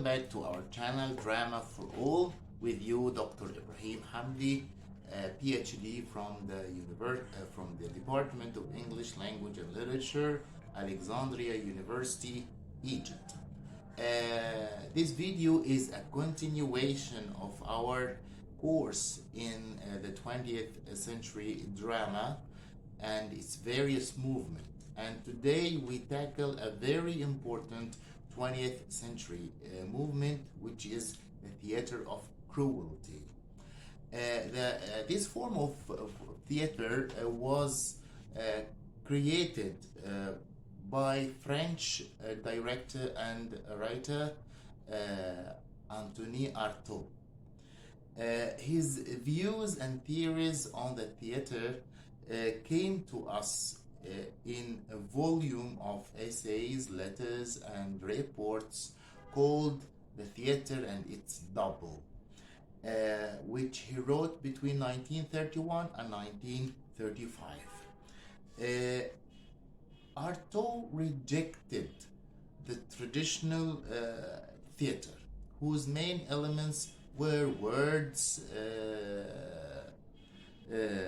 welcome back to our channel Drama for All with you, Dr. Ibrahim Hamdi, PhD from the Department of English Language and Literature, Alexandria University, Egypt. This video is a continuation of our course in the 20th century drama and its various movements. And today we tackle a very important 20th century movement, which is the Theatre of Cruelty. This form of theater was created by French director and writer Antonin Artaud. His views and theories on the theater came to us in a volume of essays, letters, and reports called The Theatre and Its Double, which he wrote between 1931 and 1935. Artaud rejected the traditional theatre, whose main elements were words,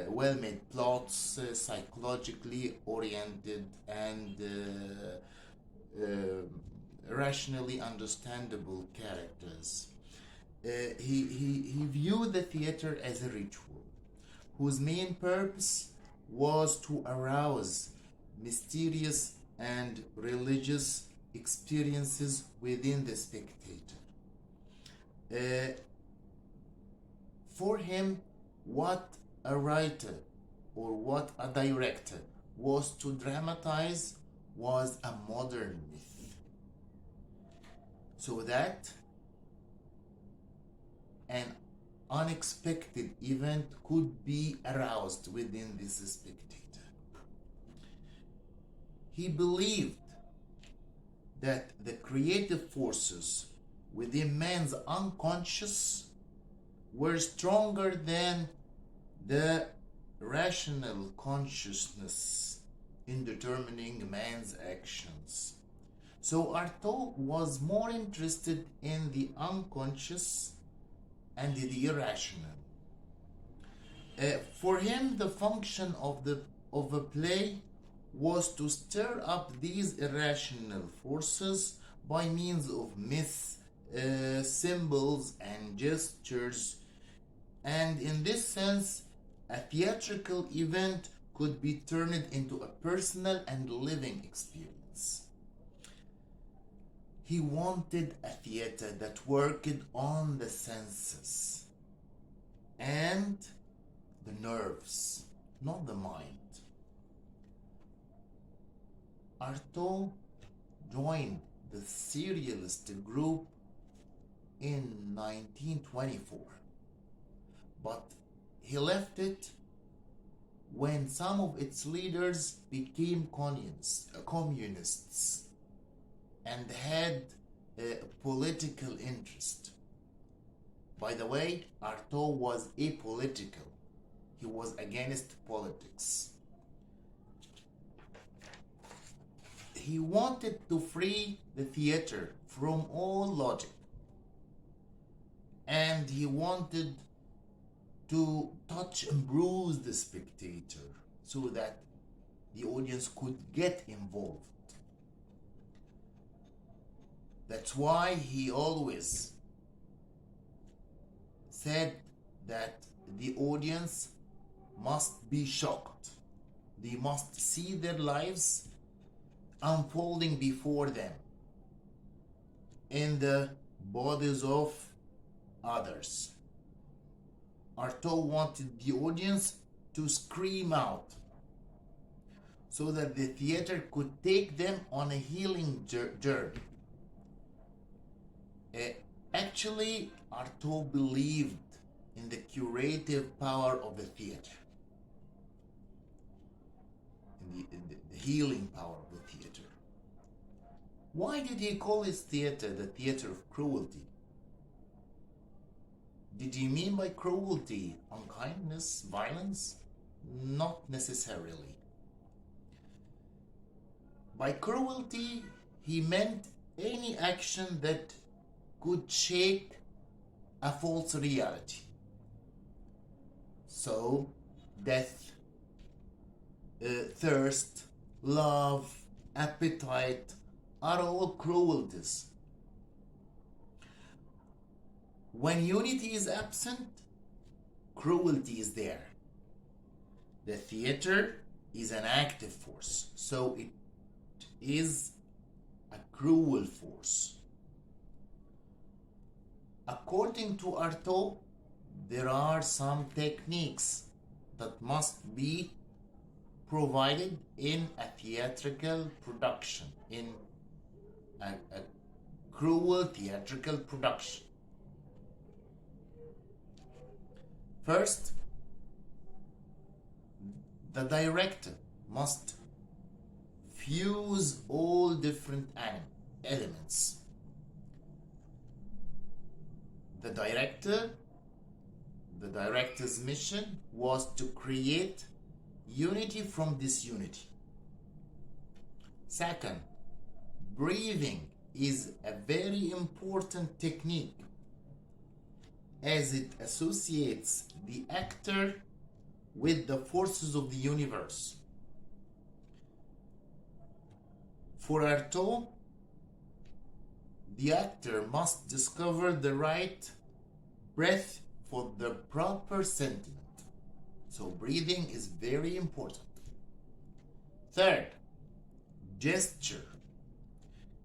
well-made plots, psychologically oriented and rationally understandable characters. He viewed the theater as a ritual whose main purpose was to arouse mysterious and religious experiences within the spectator. For him, what a writer or what a director was to dramatize was a modern myth, so that an unexpected event could be aroused within this spectator. He believed that the creative forces within man's unconscious were stronger than the rational consciousness in determining man's actions. So Artaud was more interested in the unconscious and the irrational. For him, the function of a play was to stir up these irrational forces by means of myths, symbols, and gestures. And in this sense, a theatrical event could be turned into a personal and living experience. He wanted a theater that worked on the senses and the nerves, not the mind. Artaud joined the Serialist group in 1924, but he left it when some of its leaders became communists and had a political interest. By the way, Artaud was apolitical. He was against politics. He wanted to free the theater from all logic, and he wanted to touch and bruise the spectator so that the audience could get involved. That's why he always said that the audience must be shocked. They must see their lives unfolding before them in the bodies of others. Artaud wanted the audience to scream out so that the theater could take them on a healing journey. Actually, Artaud believed in the curative power of the theater, in the healing power of the theater. Why did he call his theater the Theatre of Cruelty? Did he mean by cruelty unkindness, violence? Not necessarily. By cruelty, he meant any action that could shake a false reality. So, death, thirst, love, appetite are all cruelties. When unity is absent, cruelty is there. The theater is an active force, so it is a cruel force. According to Artaud, there are some techniques that must be provided in a theatrical production, in a cruel theatrical production. First, the director must fuse all different elements. The director's mission was to create unity from disunity. Second, breathing is a very important technique as it associates the actor with the forces of the universe. For Artaud, the actor must discover the right breath for the proper sentiment. So breathing is very important. Third, gesture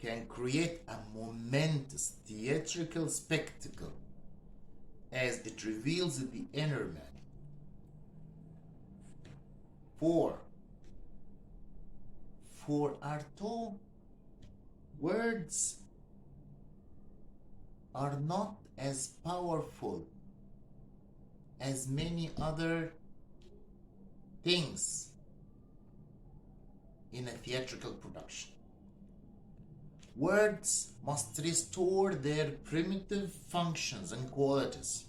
can create a momentous theatrical spectacle as it reveals the inner man. 4. For Artaud, words are not as powerful as many other things in a theatrical production. Words must restore their primitive functions and qualities.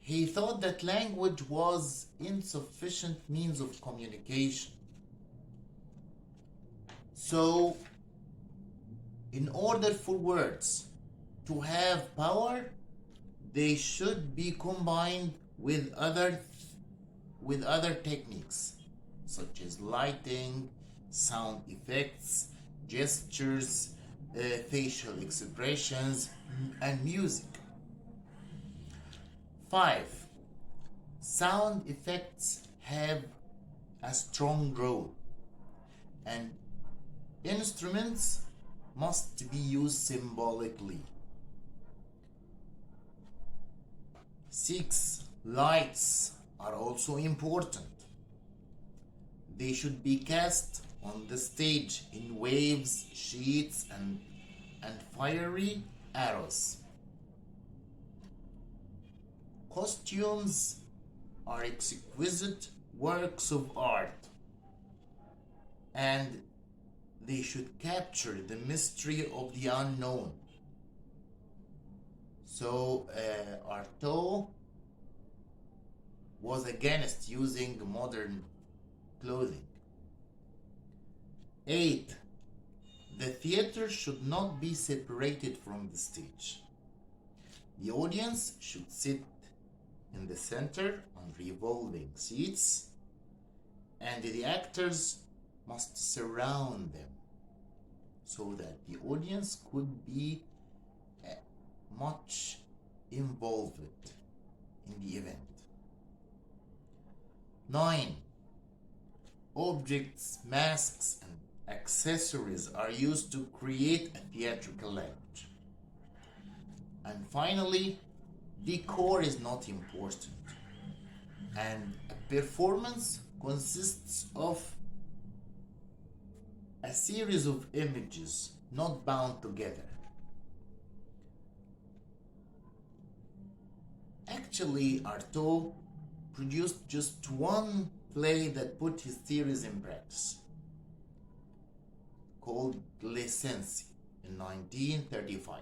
He thought that language was insufficient means of communication. So, in order for words to have power, they should be combined with other techniques such as lighting, sound effects, gestures, facial expressions, and music. 5. Sound effects have a strong role, and instruments must be used symbolically. 6. Lights are also important. They should be cast on the stage in waves, sheets, and fiery arrows. Costumes are exquisite works of art, and they should capture the mystery of the unknown. So Artaud was against using modern clothing. 8. The theater should not be separated from the stage. The audience should sit in the center on revolving seats, and the actors must surround them so that the audience could be much involved in the event. 9. Objects, masks, and accessories are used to create a theatrical language. And finally, decor is not important, and a performance consists of a series of images not bound together. Actually, Artaud produced just one play that put his theories in practice, called L'Essence in 1935.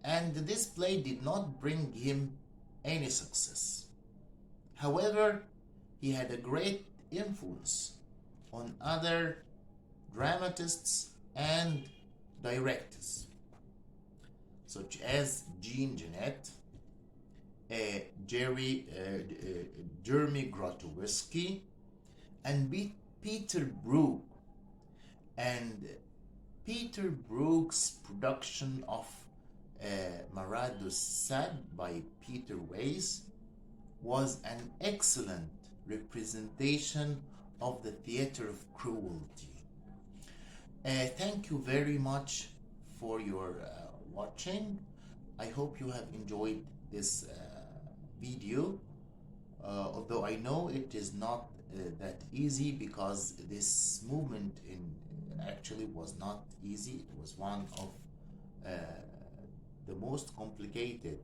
And this play did not bring him any success. However, he had a great influence on other dramatists and directors. such as Jean Genet, Jeremy Grotowski, and Peter Brook. And Peter Brook's production of Marado's Sad by Peter Weiss was an excellent representation of the theater of cruelty. Thank you very much for your watching. I hope you have enjoyed this video, although I know it is not that easy, because this movement actually was not easy. It was one of the most complicated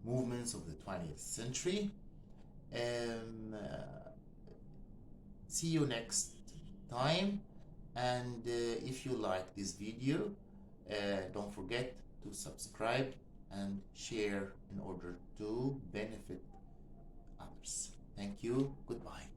movements of the 20th century. See you next time, and if you like this video, don't forget to subscribe and share in order to benefit others. Thank you. Goodbye.